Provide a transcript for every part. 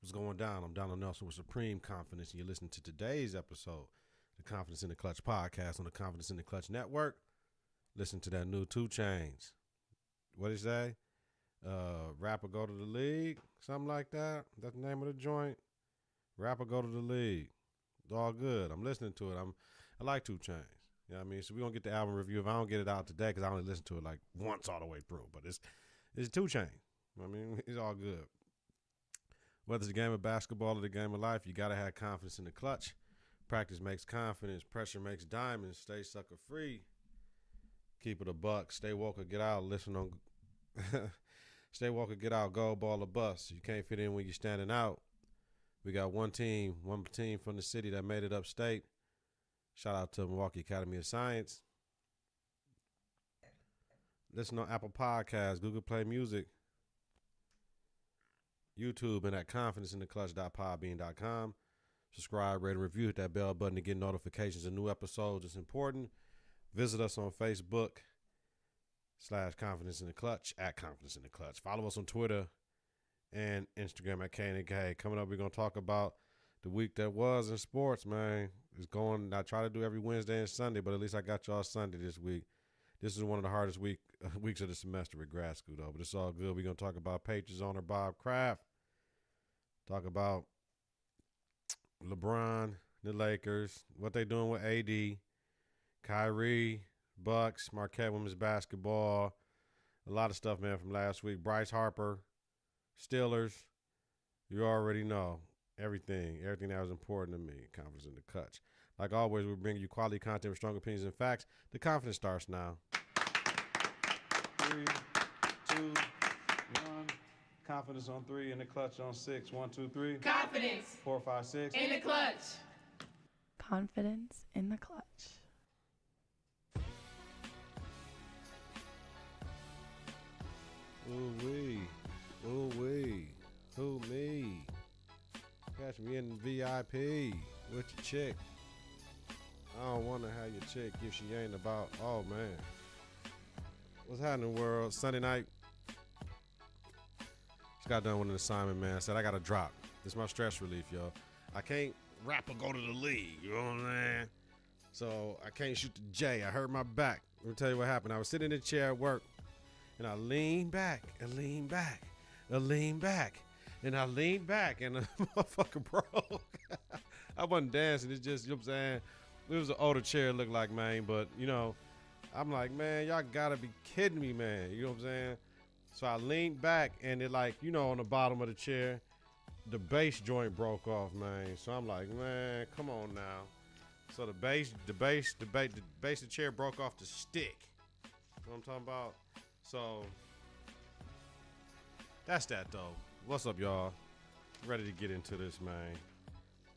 What's going down? I'm Donald Nelson with Supreme Confidence, and you're listening to today's episode, the Confidence in the Clutch podcast on the Confidence in the Clutch network. Listen to that new 2 Chainz. What did he say? Rapper go to the league, something like that. That's the name of the joint. Rapper go to the league. It's all good. I'm listening to it. I like 2 Chainz. You know what I mean? So we're going to get the album review. If I don't get it out today, because I only listen to it like once all the way through. But it's 2 Chainz. I mean, it's all good. Whether it's the game of basketball or the game of life, you got to have confidence in the clutch. Practice makes confidence. Pressure makes diamonds. Stay sucker free. Keep it a buck. Stay woke or get out. Listen on. Stay woke or get out. Gold ball or bust. You can't fit in when you're standing out. We got one team from the city that made it upstate. Shout out to Milwaukee Academy of Science. Listen on Apple Podcasts, Google Play Music, YouTube, and at confidenceintheclutch.podbean.com. Subscribe, rate, and review. Hit that bell button to get notifications of new episodes. It's important. Visit us on Facebook /Confidence in the Clutch, at Confidence in the Clutch. Follow us on Twitter and Instagram at K&K. Coming up, we're going to talk about the week that was in sports, man. It's going, I try to do every Wednesday and Sunday, but at least I got y'all Sunday this week. This is one of the hardest weeks of the semester at grad school, though, but it's all good. We're going to talk about Patriots owner Bob Kraft. Talk about LeBron, the Lakers, what they doing with AD, Kyrie, Bucks, Marquette women's basketball, a lot of stuff, man, from last week. Bryce Harper, Steelers, you already know everything that was important to me. Confidence in the Clutch. Like always, we bring you quality content with strong opinions and facts. The confidence starts now. 3, 2, 1. Confidence on 3, in the clutch on 6. 1, 2, 3. Confidence. 4, 5, 6. In the clutch. Confidence in the clutch. Ooh-wee. Ooh-wee. Who me? Catch me in VIP with your chick. I don't wonder how your chick if she ain't about, oh man. What's happening, world? Sunday night. Just got done with an assignment, man. Said I got to drop. This is my stress relief, yo. I can't rap or go to the league, you know what I'm saying? So I can't shoot the J. I hurt my back. Let me tell you what happened. I was sitting in the chair at work, and I leaned back and leaned back and leaned back. And I leaned back, and the motherfucker broke. I wasn't dancing. It's just, you know what I'm saying? It was an older chair, it looked like, man. But, you know, I'm like, man, y'all got to be kidding me, man. You know what I'm saying? So I leaned back, and it like, you know, on the bottom of the chair, the base joint broke off, man. So I'm like, man, come on now. So the base of the chair broke off the stick. You know what I'm talking about? So that's that, though. What's up, y'all? Ready to get into this, man.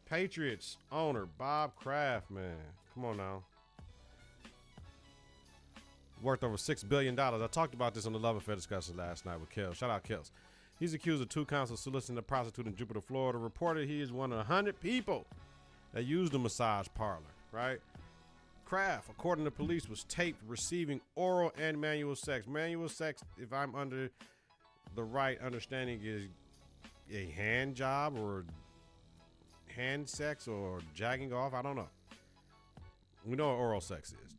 Patriots owner Bob Kraft, man. Come on now. Worth over $6 billion. I talked about this on the Love Affair discussion last night with Kels. Shout out Kels. He's accused of 2 counts of soliciting a prostitute in Jupiter, Florida. Reported he is one of 100 people that used a massage parlor, right? Kraft, according to police, was taped receiving oral and manual sex. Manual sex, if I'm under the right understanding, is a hand job or hand sex or jacking off. I don't know. We know what oral sex is.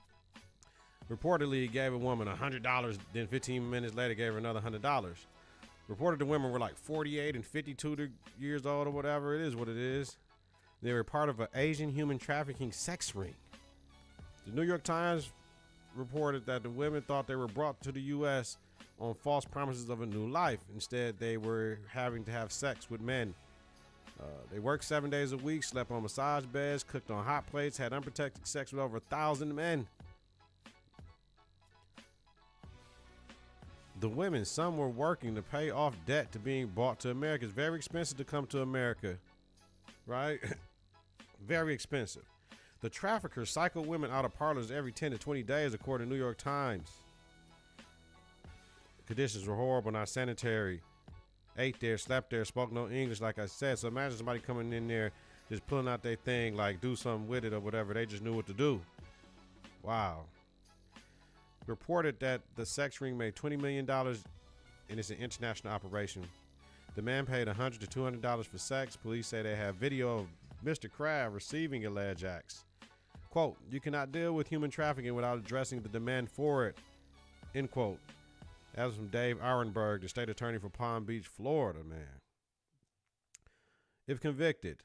Reportedly, he gave a woman $100, then 15 minutes later gave her another $100. Reported the women were like 48 and 52 years old or whatever. It is what it is. They were part of an Asian human trafficking sex ring. The New York Times reported that the women thought they were brought to the U.S. on false promises of a new life. Instead, they were having to have sex with men. They worked 7 days a week, slept on massage beds, cooked on hot plates, had unprotected sex with over 1,000 men. The women, some were working to pay off debt to being brought to America. It's very expensive to come to America, right? Very expensive. The traffickers cycle women out of parlors every 10 to 20 days, according to New York Times. Conditions were horrible, not sanitary. Ate there, slept there, spoke no English, like I said. So imagine somebody coming in there, just pulling out their thing, like do something with it or whatever. They just knew what to do. Wow. Reported that the sex ring made $20 million and it's an international operation. The man paid $100 to $200 for sex. Police say they have video of Mr. Kraft receiving alleged acts. Quote, you cannot deal with human trafficking without addressing the demand for it, end quote. That was from Dave Arenberg, the state attorney for Palm Beach, Florida, man. If convicted,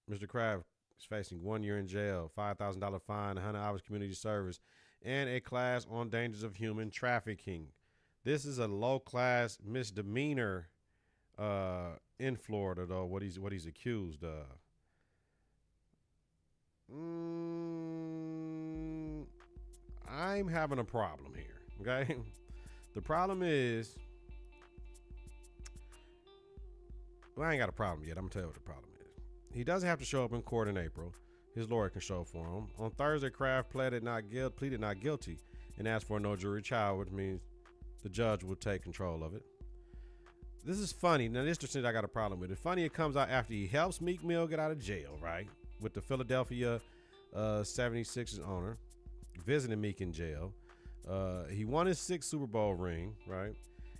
Mr. Kraft is facing 1 year in jail, $5,000 fine, 100 hours community service, and a class on dangers of human trafficking. This is a low-class misdemeanor in Florida, though, what he's accused of. I'm having a problem here, okay? The problem is, well, I ain't got a problem yet. I'm going to tell you what the problem is. He doesn't have to show up in court in April. His lawyer can show for him. On Thursday, Kraft pleaded not guilty and asked for a no jury trial, which means the judge will take control of it. This is funny. Now, this is I got a problem with it. Funny, it comes out after he helps Meek Mill get out of jail, right? With the Philadelphia 76ers owner visiting Meek in jail. He won his 6th Super Bowl ring, right?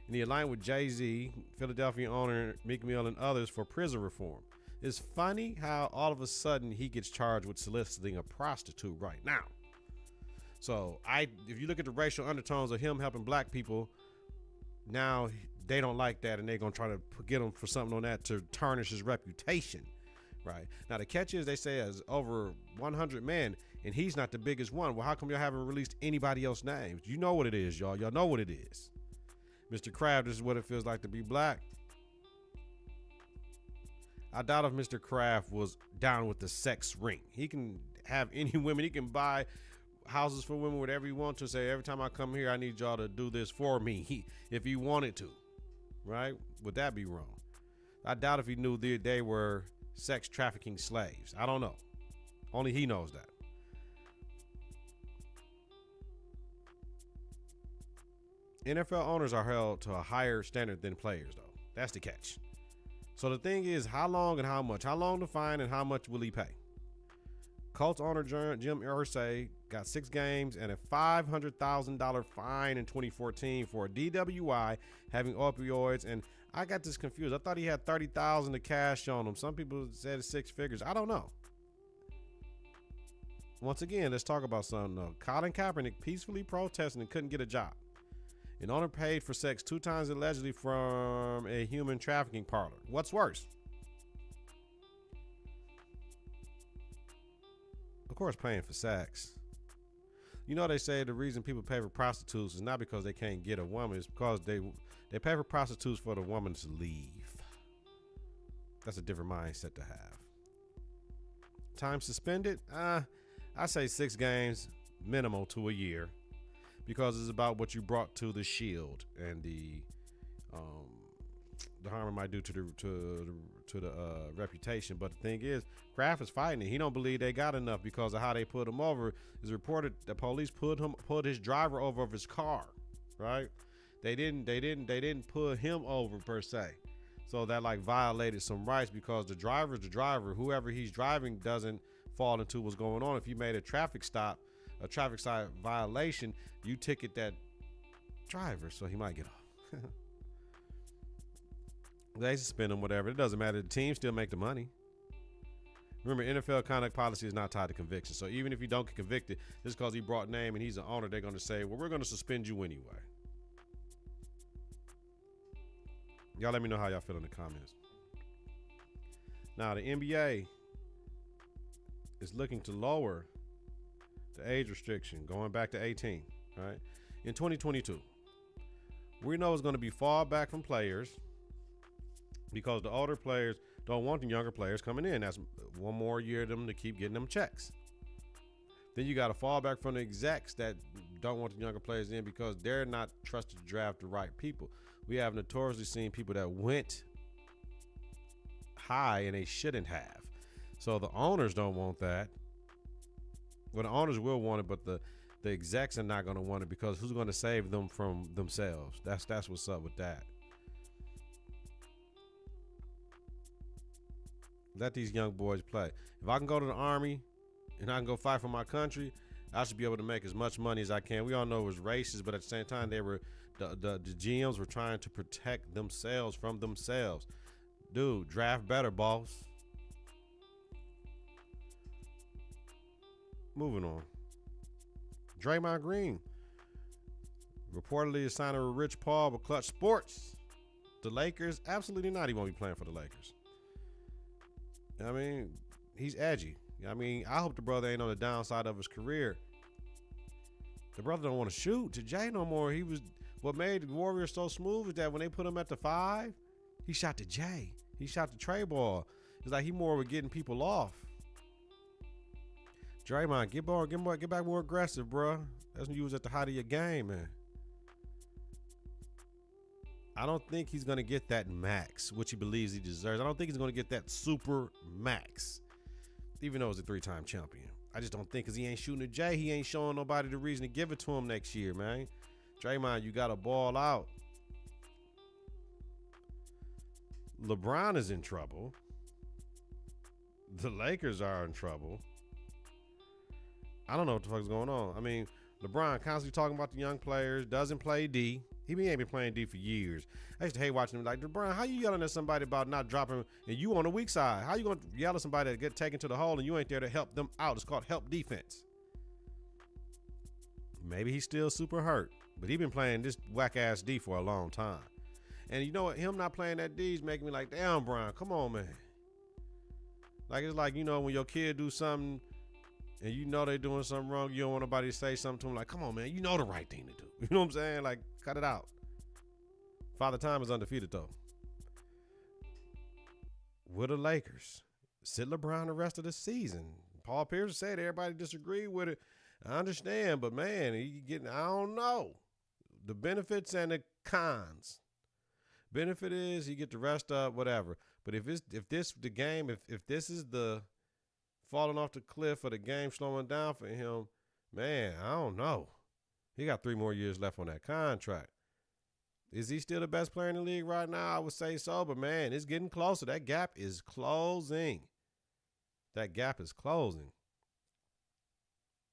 And he aligned with Jay-Z, Philadelphia owner Meek Mill, and others for prison reform. It's funny how all of a sudden he gets charged with soliciting a prostitute right now. So if you look at the racial undertones of him helping black people, now they don't like that, and they're going to try to get him for something on that to tarnish his reputation, right? Now, the catch is they say there's over 100 men, and he's not the biggest one. Well, how come y'all haven't released anybody else's names? You know what it is, y'all. Y'all know what it is. Mr. Kraft, this is what it feels like to be black. I doubt if Mr. Kraft was down with the sex ring. He can have any women. He can buy houses for women, whatever he wants to. Say, every time I come here, I need y'all to do this for me. If he wanted to, right? Would that be wrong? I doubt if he knew they were sex trafficking slaves. I don't know. Only he knows that. NFL owners are held to a higher standard than players, though. That's the catch. So the thing is, how long and how much? How long to fine and how much will he pay? Colts owner Jim Irsay got 6 games and a $500,000 fine in 2014 for a DWI, having opioids. And I got this confused. I thought he had $30,000 of cash on him. Some people said it's 6 figures. I don't know. Once again, let's talk about something though. Colin Kaepernick peacefully protesting and couldn't get a job. An owner paid for sex 2 times allegedly from a human trafficking parlor. What's worse? Of course, paying for sex. You know, they say the reason people pay for prostitutes is not because they can't get a woman. It's because they pay for prostitutes for the woman to leave. That's a different mindset to have. Time suspended? I say 6 games, minimal to a year. Because it's about what you brought to the shield and the harm it might do to the reputation. But the thing is, Kraft is fighting it. He don't believe they got enough because of how they put him over. It's reported the police put his driver over of his car, right? They didn't put him over per se. So that like violated some rights because the driver's the driver. Whoever he's driving doesn't fall into what's going on. If you made a traffic stop, a traffic sign violation, you ticket that driver, so he might get off. They suspend him, whatever. It doesn't matter. The team still make the money. Remember, NFL conduct policy is not tied to conviction. So even if you don't get convicted, just because he brought name and he's an owner, they're going to say, well, we're going to suspend you anyway. Y'all let me know how y'all feel in the comments. Now, the NBA is looking to lower the age restriction, going back to 18, right? In 2022, we know it's going to be fall back from players because the older players don't want the younger players coming in. That's one more year of them to keep getting them checks. Then you got to fall back from the execs that don't want the younger players in because they're not trusted to draft the right people. We have notoriously seen people that went high and they shouldn't have. So the owners don't want that. Well, the owners will want it, but the execs are not going to want it because who's going to save them from themselves? That's what's up with that. Let these young boys play. If I can go to the Army and I can go fight for my country, I should be able to make as much money as I can. We all know it was racist, but at the same time, the GMs were trying to protect themselves from themselves. Dude, draft better, boss. Moving on. Draymond Green reportedly is signing with Rich Paul with Klutch Sports. The Lakers, absolutely not. He won't be playing for the Lakers. I mean, he's edgy. I mean, I hope the brother ain't on the downside of his career. The brother don't want to shoot to Jay no more. What made the Warriors so smooth is that when they put him at the 5, he shot to Jay. He shot the tray ball. It's like he more with getting people off. Draymond, get back more aggressive, bro. That's when you was at the height of your game, man. I don't think he's going to get that max, which he believes he deserves. I don't think he's going to get that super max, even though he's a 3-time champion. I just don't think, because he ain't shooting at Jay. He ain't showing nobody the reason to give it to him next year, man. Draymond, you got to ball out. LeBron is in trouble. The Lakers are in trouble. I don't know what the fuck is going on. I mean, LeBron constantly talking about the young players, doesn't play D. He ain't been playing D for years. I used to hate watching him like, LeBron, how you yelling at somebody about not dropping and you on the weak side? How you going to yell at somebody that get taken to the hole and you ain't there to help them out? It's called help defense. Maybe he's still super hurt, but he been playing this whack-ass D for a long time. And you know what? Him not playing that D is making me like, damn, Brian, come on, man. Like, it's like, you know, when your kid do something and you know they doing something wrong, you don't want nobody to say something to them like, come on, man, you know the right thing to do. You know what I'm saying? Like, cut it out. Father Time is undefeated, though. With the Lakers, sit LeBron the rest of the season. Paul Pierce said everybody disagreed with it. I understand, but man, I don't know. The benefits and the cons. Benefit is you get the rest up, whatever. But if this is the falling off the cliff or the game slowing down for him, man, I don't know. He got 3 more years left on that contract. Is he still the best player in the league right now? I would say so, but man, it's getting closer. That gap is closing.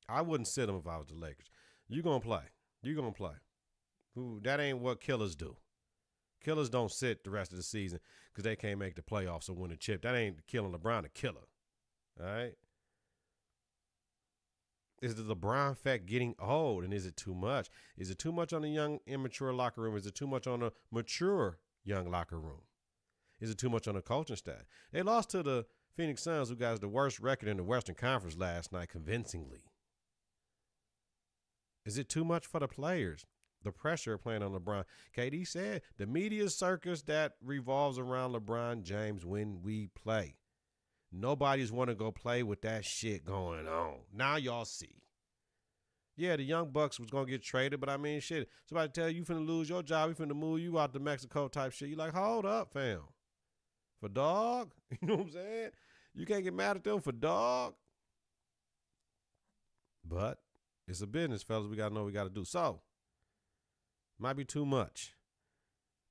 I wouldn't sit him if I was the Lakers. You're going to play. That ain't what killers do. Killers don't sit the rest of the season because they can't make the playoffs or win a chip. That ain't killing LeBron a killer. All right? Is the LeBron effect getting old, and is it too much? Is it too much on the young, immature locker room? Is it too much on a mature young locker room? Is it too much on the coaching staff? They lost to the Phoenix Suns, who got the worst record in the Western Conference last night, convincingly. Is it too much for the players? The pressure playing on LeBron. KD said the media circus that revolves around LeBron James when we play. Nobody's want to go play with that shit going on. Now y'all see. Yeah, the Young Bucks was going to get traded, but I mean, shit. Somebody tell you finna lose your job, we finna move you out to Mexico type shit. You like, hold up, fam. For dog? You know what I'm saying? You can't get mad at them for dog. But it's a business, fellas. We got to know what we got to do. So, might be too much.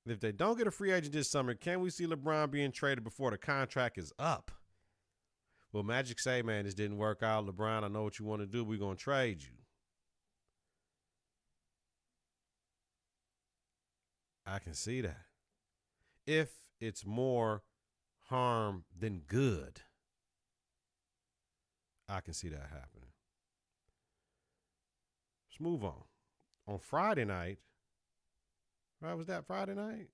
If they don't get a free agent this summer, can we see LeBron being traded before the contract is up? Well, Magic say, man, this didn't work out. LeBron, I know what you want to do. We're going to trade you. I can see that. If it's more harm than good, I can see that happening. Let's move on. On Friday night, right, was that Friday night?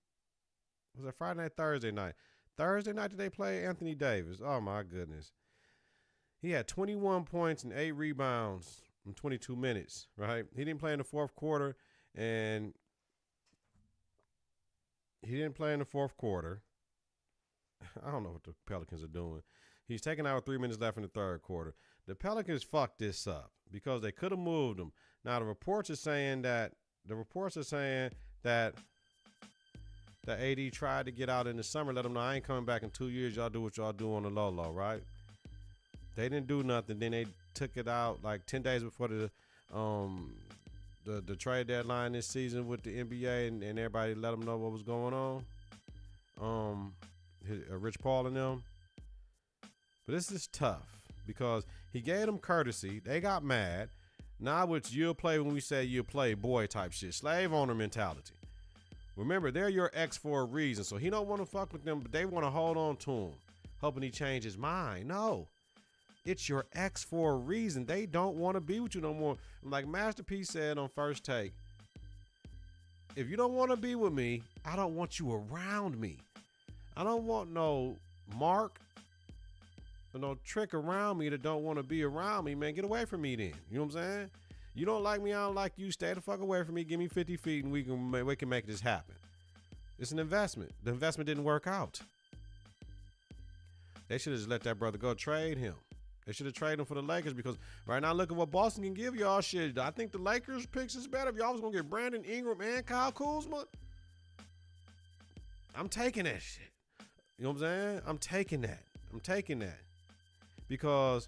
Was that Friday night, Thursday night? Thursday night did they play Anthony Davis? Oh, my goodness. He had 21 points and 8 rebounds in 22 minutes, right? He didn't play in the fourth quarter, and I don't know what the Pelicans are doing. He's taking out with 3 minutes left in the third quarter. The Pelicans fucked this up because they could have moved him. Now, the reports are saying that AD tried to get out in the summer, let him know I ain't coming back in 2 years. Y'all do what y'all do on the low, right? They didn't do nothing. Then they took it out like 10 days before the trade deadline this season with the NBA, and everybody let them know what was going on. Rich Paul and them. But this is tough because he gave them courtesy. They got mad. Not what you'll play when we say you'll play boy type shit. Slave owner mentality. Remember, they're your ex for a reason. So he don't want to fuck with them, but they want to hold on to him, hoping he change his mind. No. It's your ex for a reason. They don't want to be with you no more. Like Master P said on First Take, if you don't want to be with me, I don't want you around me. I don't want no mark or no trick around me that don't want to be around me, man. Get away from me then. You know what I'm saying? You don't like me, I don't like you. Stay the fuck away from me. Give me 50 feet and we can make this happen. It's an investment. The investment didn't work out. They should have just let that brother go. Trade him. They should have traded him for the Lakers because right now look at what Boston can give y'all. Shit, I think the Lakers picks is better. If y'all was going to get Brandon Ingram and Kyle Kuzma, I'm taking that shit. You know what I'm saying? I'm taking that. Because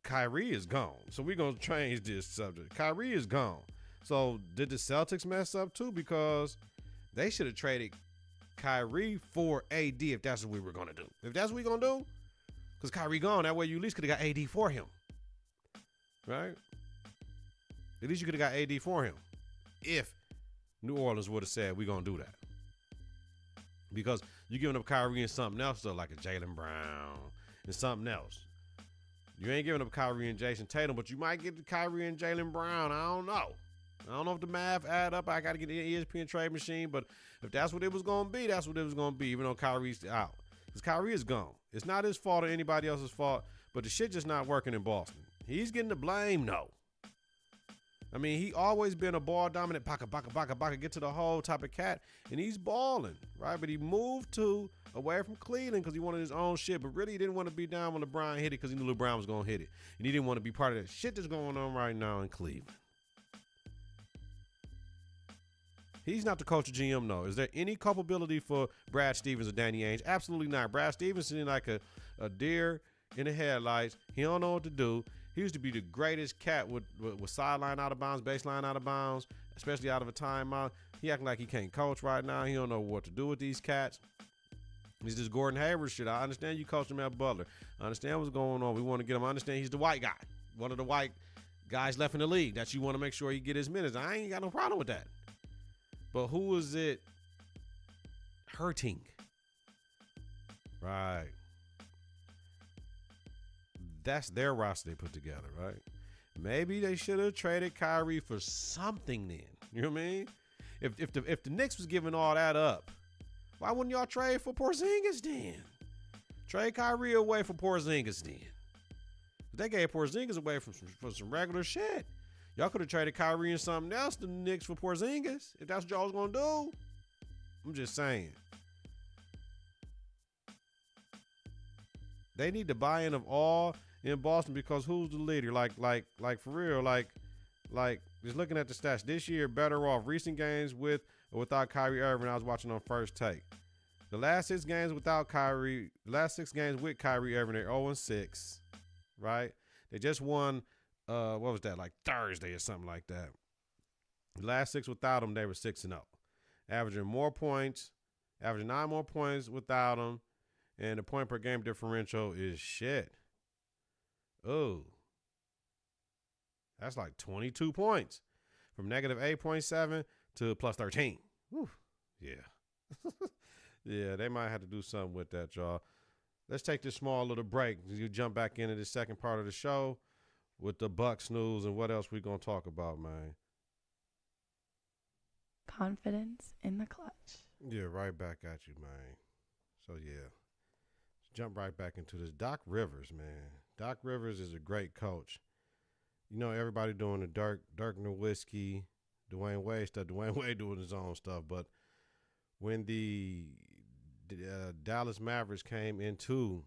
Kyrie is gone. So we're going to change this subject. Kyrie is gone. So did the Celtics mess up too? Because they should have traded Kyrie for AD if that's what we were going to do. If that's what we're going to do, because Kyrie gone, that way you at least could have got AD for him. Right? At least you could have got AD for him. If New Orleans would have said, we're going to do that. Because you're giving up Kyrie and something else, though, like a Jaylen Brown and something else. You ain't giving up Kyrie and Jason Tatum, but you might get the Kyrie and Jaylen Brown. I don't know. I don't know if the math add up. I got to get the ESPN trade machine, but if that's what it was going to be, that's what it was going to be, even though Kyrie's out. Because Kyrie is gone. It's not his fault or anybody else's fault, but the shit just not working in Boston. He's getting the blame, no. I mean, he always been a ball dominant, baka, get to the hole type of cat, and he's balling, right? But he moved away from Cleveland because he wanted his own shit, but really he didn't want to be down when LeBron hit it because he knew LeBron was going to hit it. And he didn't want to be part of that shit that's going on right now in Cleveland. He's not the coach of GM, no. Is there any culpability for Brad Stevens or Danny Ainge? Absolutely not. Brad Stevens sitting like a deer in the headlights. He don't know what to do. He used to be the greatest cat with sideline out of bounds, baseline out of bounds, especially out of a timeout. He acting like he can't coach right now. He don't know what to do with these cats. He's just Gordon Hayward shit. I understand you coached him at Butler. I understand what's going on. We want to get him. I understand he's the white guy. One of the white guys left in the league that you want to make sure he get his minutes. I ain't got no problem with that. But who is it hurting? Right. That's their roster they put together, right? Maybe they should have traded Kyrie for something then. You know what I mean? If the Knicks was giving all that up, why wouldn't y'all trade for Porzingis then? Trade Kyrie away for Porzingis then. They gave Porzingis away for some regular shit. Y'all could have traded Kyrie and something else to the Knicks for Porzingis if that's what y'all was going to do. I'm just saying. They need the buy-in of all in Boston because who's the leader? Like for real, like just looking at the stats this year, better off recent games with or without Kyrie Irving. I was watching on First Take. The last 6 games without Kyrie, the last 6 games with Kyrie Irving, they're 0-6, right? They just won. What was that, like Thursday or something like that? The last 6 without him, they were 6-0. Averaging 9 more points without him, and the point per game differential is shit. Oh. That's like 22 points. From negative 8.7 to plus 13. Whew. Yeah. Yeah, they might have to do something with that, y'all. Let's take this small little break. You jump back into the second part of the show with the Bucks news and what else we gonna talk about, man. Confidence in the clutch. Yeah, right back at you, man. So yeah, jump right back into this. Doc Rivers, man. Doc Rivers is a great coach. You know, everybody doing the Dirk Nowitzki, Dwayne Wade stuff. Dwayne Wade doing his own stuff. But when the Dallas Mavericks came into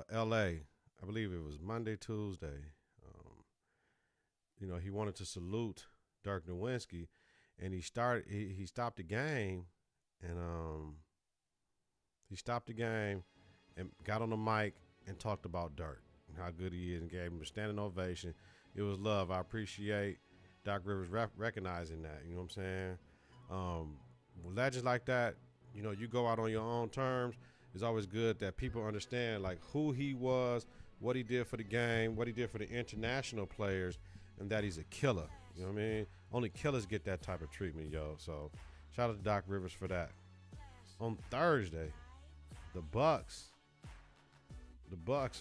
L.A., I believe it was Monday, Tuesday. You know, he wanted to salute Dirk Nowitzki, and he stopped the game, and got on the mic and talked about Dirk and how good he is and gave him a standing ovation. It was love. I appreciate Doc Rivers recognizing that. You know what I'm saying? Legends like that, you know, you go out on your own terms. It's always good that people understand like who he was, what he did for the game, what he did for the international players, and that he's a killer. You know what I mean? Only killers get that type of treatment, yo. So shout out to Doc Rivers for that. On Thursday, the Bucks,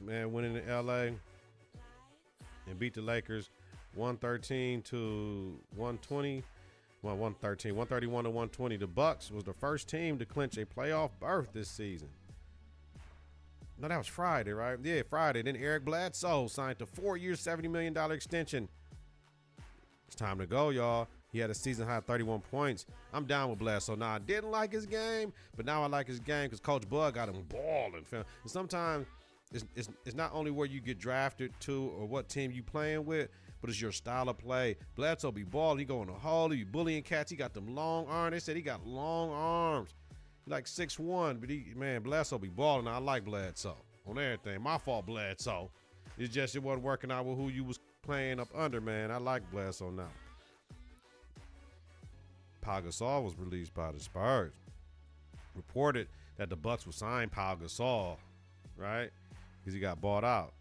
man, went into LA and beat the Lakers 113 to 120. Well, 131 to 120. The Bucks was the first team to clinch a playoff berth this season. No, that was Friday, right? Yeah, Friday. Then Eric Bledsoe signed a 4-year, $70 million extension. It's time to go, y'all. He had a season-high 31 points. I'm down with Bledsoe. Now, I didn't like his game, but now I like his game because Coach Bud got him balling. And sometimes it's not only where you get drafted to or what team you playing with, but it's your style of play. Bledsoe be balling. He go in the hole. He be bullying cats. He got them long arms. They said he got long arms. He like 6'1", but Bledsoe be balling. I like Bledsoe on everything. My fault, Bledsoe. It's just it wasn't working out with who you was playing up under, man. I like Bledsoe now. Pau Gasol was released by the Spurs. Reported that the Bucks would sign Pau Gasol, right? Because he got bought out.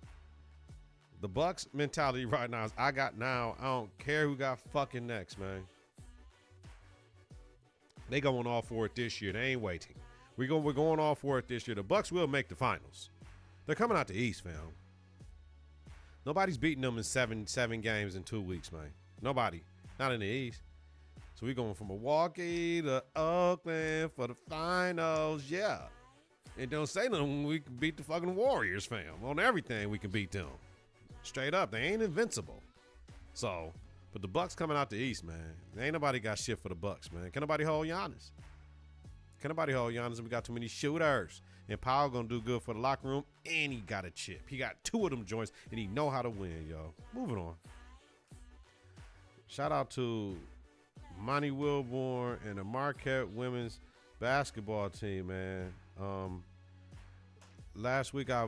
The Bucks mentality right now is I don't care who got fucking next, man. They going all for it this year. They ain't waiting. We're going all for it this year. The Bucks will make the finals. They're coming out the East, fam. Nobody's beating them in seven games in 2 weeks, man. Nobody. Not in the East. So we're going from Milwaukee to Oakland for the finals. Yeah. And don't say nothing when we can beat the fucking Warriors, fam. On everything, we can beat them. Straight up. They ain't invincible. So, but the Bucks coming out the East, man. Ain't nobody got shit for the Bucks, man. Can nobody hold Giannis? Can nobody hold Giannis? We got too many shooters. And Powell gonna do good for the locker room, and he got a chip. He got 2 of them joints, and he know how to win, yo. Moving on. Shout out to Monty Wilborn and the Marquette women's basketball team, man. Last week I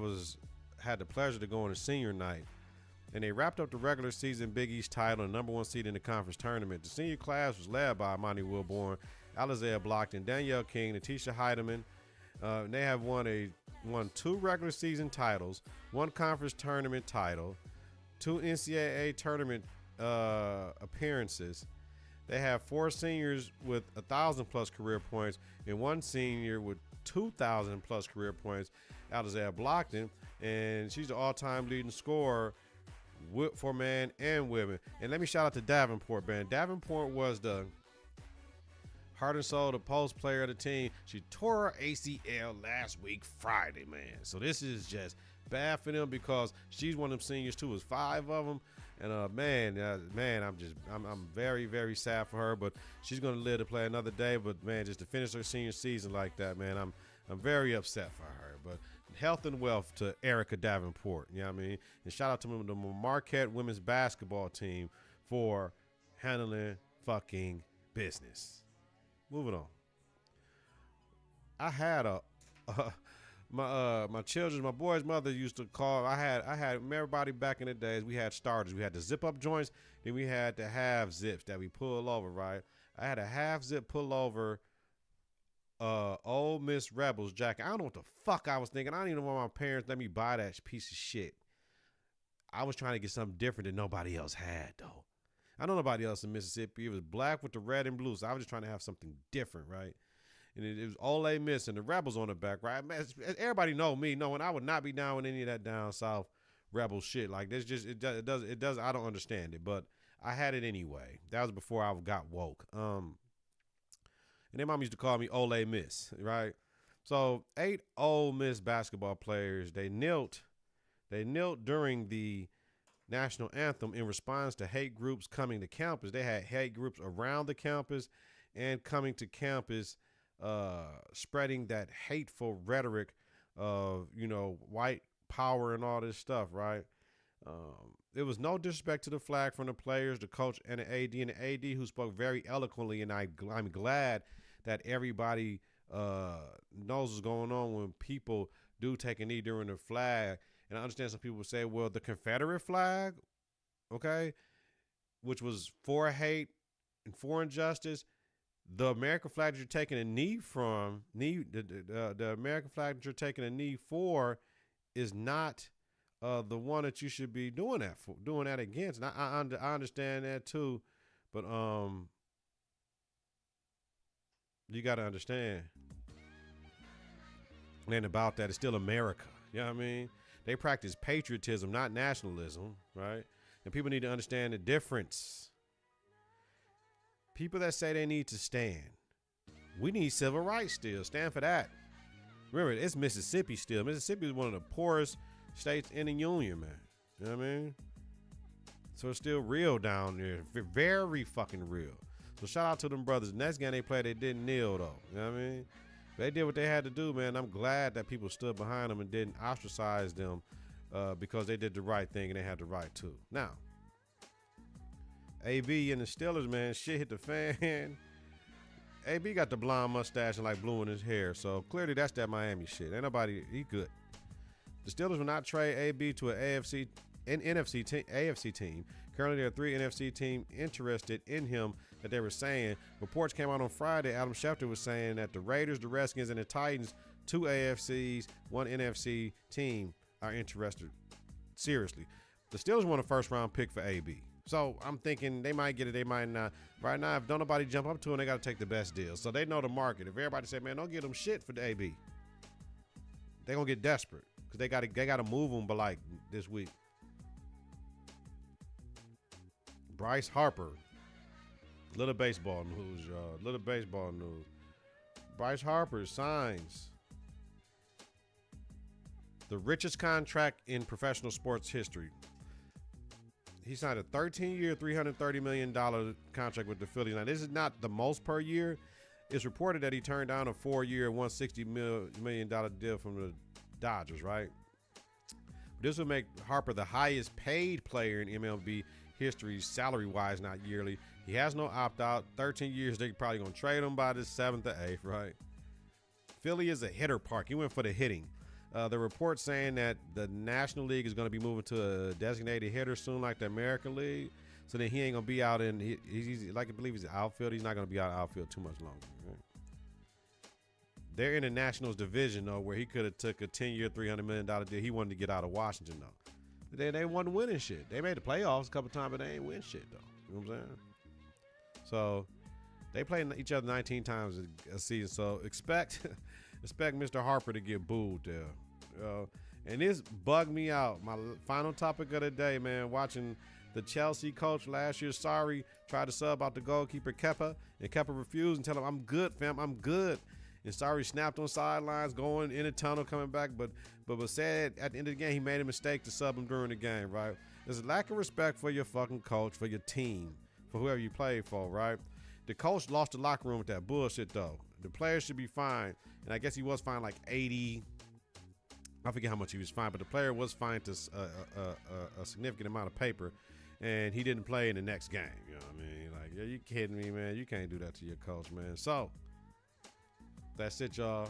had the pleasure to go on a senior night, and they wrapped up the regular season Big East title and #1 seed in the conference tournament. The senior class was led by Monty Wilborn, Alizea Blockton, Danielle King, Natisha Heidemann. They have won 2 regular season titles, 1 conference tournament title, 2 NCAA tournament appearances. They have 4 seniors with 1,000+ career points and 1 senior with 2,000+ career points, Alizea Blockton, and she's the all-time leading scorer for men and women. And let me shout out to Davenport, man. Davenport was the heart and soul, the post player of the team. She tore her ACL last week, Friday, man. So this is just bad for them because she's one of them seniors too. There's 5 of them, and man, I'm very, very sad for her. But she's gonna live to play another day. But man, just to finish her senior season like that, man, I'm very upset for her. But health and wealth to Erica Davenport. You know what I mean? And shout out to the Marquette women's basketball team for handling fucking business. Moving on. I had my children, my boy's mother used to call. I had everybody back in the days. We had starters. We had the zip up joints. Then we had the half zips that we pull over. Right. I had a half zip pull over. Ole Miss Rebels jacket. I don't know what the fuck I was thinking. I don't even know why my parents let me buy that piece of shit. I was trying to get something different that nobody else had though. I know nobody else in Mississippi. It was black with the red and blue, so I was just trying to have something different, right? And it was Ole Miss and the Rebels on the back, right? Everybody know me, knowing I would not be down with any of that down south rebel shit. Like this, just it does. I don't understand it, but I had it anyway. That was before I got woke. And then mom used to call me Ole Miss, right? So 8 Ole Miss basketball players they knelt during the national anthem in response to hate groups coming to campus. They had hate groups around the campus and coming to campus, spreading that hateful rhetoric of, white power and all this stuff, right? There was no disrespect to the flag from the players, the coach, and the AD, who spoke very eloquently, and I'm glad that everybody knows what's going on when people do take a knee during the flag. And I understand some people say, well, the Confederate flag, okay, which was for hate and for injustice, the American flag that you're taking a knee the American flag that you're taking a knee for is not the one that you should be doing that against. And I understand that too, but you got to understand, it ain't about that. It's still America. You know what I mean? They practice patriotism, not nationalism, right? And people need to understand the difference. People that say they need to stand, we need civil rights still. Stand for that. Remember, it's Mississippi still. Mississippi is one of the poorest states in the union, man. You know what I mean? So it's still real down there. Very fucking real. So shout out to them brothers. Next game they played, they didn't kneel, though. You know what I mean? They did what they had to do, man. I'm glad that people stood behind them and didn't ostracize them because they did the right thing and they had the right to. Now, AB and the Steelers, man, shit hit the fan. AB got the blonde mustache and like blue in his hair, so clearly that's that Miami shit. Ain't nobody, he good. The Steelers will not trade AB to an AFC team. Currently, there are 3 NFC teams interested in him that they were saying. Reports came out on Friday. Adam Schefter was saying that the Raiders, the Redskins, and the Titans, 2 AFCs, 1 NFC team, are interested seriously. The Steelers want a first-round pick for AB. So I'm thinking they might get it, they might not. Right now, if don't nobody jump up to them, they got to take the best deal. So they know the market. If everybody say, man, don't give them shit for the AB, they're going to get desperate because they got to move them, but like this week. Bryce Harper. Little baseball news, y'all. Little baseball news. Bryce Harper signs the richest contract in professional sports history. He signed a 13-year, $330 million contract with the Phillies. Now, this is not the most per year. It's reported that he turned down a 4-year, $160 million deal from the Dodgers, right? This would make Harper the highest paid player in MLB history, salary-wise, not yearly. He has no opt-out. 13 years, they're probably going to trade him by the 7th or 8th, right? Philly is a hitter park. He went for the hitting. The report saying that the National League is going to be moving to a designated hitter soon, like the American League. So then he ain't going to be out in, he's like I believe he's outfield. He's not going to be out outfield too much longer. Right? They're in the Nationals division, though, where he could have took a 10-year, $300 million deal. He wanted to get out of Washington, though. But they wasn't winning shit. They made the playoffs a couple times, but they ain't win shit, though. You know what I'm saying? So they play each other 19 times a season. So expect Mr. Harper to get booed there. And this bugged me out. My final topic of the day, man, watching the Chelsea coach last year, Sarri, tried to sub out the goalkeeper Kepa, and Kepa refused and tell him, I'm good, fam, I'm good. And Sarri snapped on sidelines, going in the tunnel, coming back, but was said at the end of the game he made a mistake to sub him during the game, right? There's a lack of respect for your fucking coach, for your team, for whoever you play for, right? The coach lost the locker room with that bullshit, though. The players should be fined, and I guess he was fined like 80. I forget how much he was fined, but the player was fined to a significant amount of paper, and he didn't play in the next game. You know what I mean? Like, are you kidding me, man? You can't do that to your coach, man. So that's it, y'all.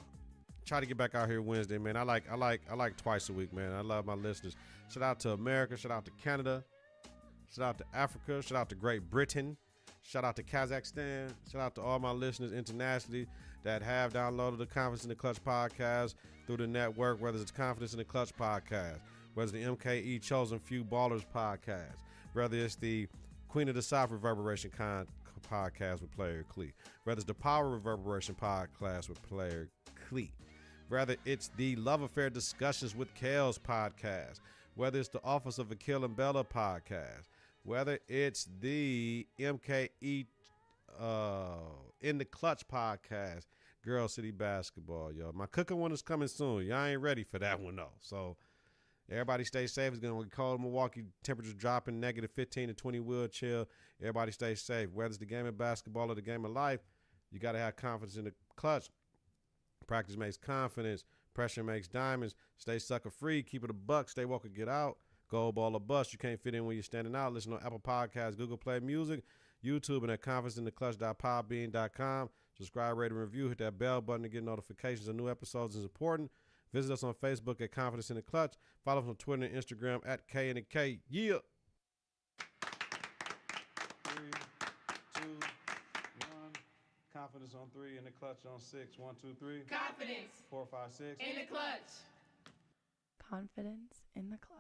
Try to get back out here Wednesday, man. I like twice a week, man. I love my listeners. Shout out to America. Shout out to Canada. Shout out to Africa. Shout out to Great Britain. Shout out to Kazakhstan. Shout out to all my listeners internationally that have downloaded the Confidence in the Clutch podcast through the network, whether it's Confidence in the Clutch podcast, whether it's the MKE Chosen Few Ballers podcast, whether it's the Queen of the South Reverberation podcast with Player Clee, whether it's the Power Reverberation podcast with Player Clee, whether it's the Love Affair Discussions with Kels podcast, whether it's the Office of Akil and Bella podcast, whether it's the MKE in the Clutch podcast, Girl City Basketball, yo. My cooking one is coming soon. Y'all ain't ready for that one, though. So everybody stay safe. It's going to be cold in Milwaukee. Temperatures dropping, negative 15 to 20 will chill. Everybody stay safe. Whether it's the game of basketball or the game of life, you got to have confidence in the clutch. Practice makes confidence. Pressure makes diamonds. Stay sucker free. Keep it a buck. Stay woke or get out. Gold ball or bust. You can't fit in when you're standing out. Listen on Apple Podcasts, Google Play Music, YouTube, and at confidenceintheclutch.podbean.com. Subscribe, rate, and review. Hit that bell button to get notifications of new episodes is important. Visit us on Facebook at Confidence in the Clutch. Follow us on Twitter and Instagram at K and the K. Yeah. 3, 2, 1. Confidence on 3 in the Clutch on 6. 1, 2, 3. Confidence 4, 5, 6. in the clutch. Confidence in the clutch.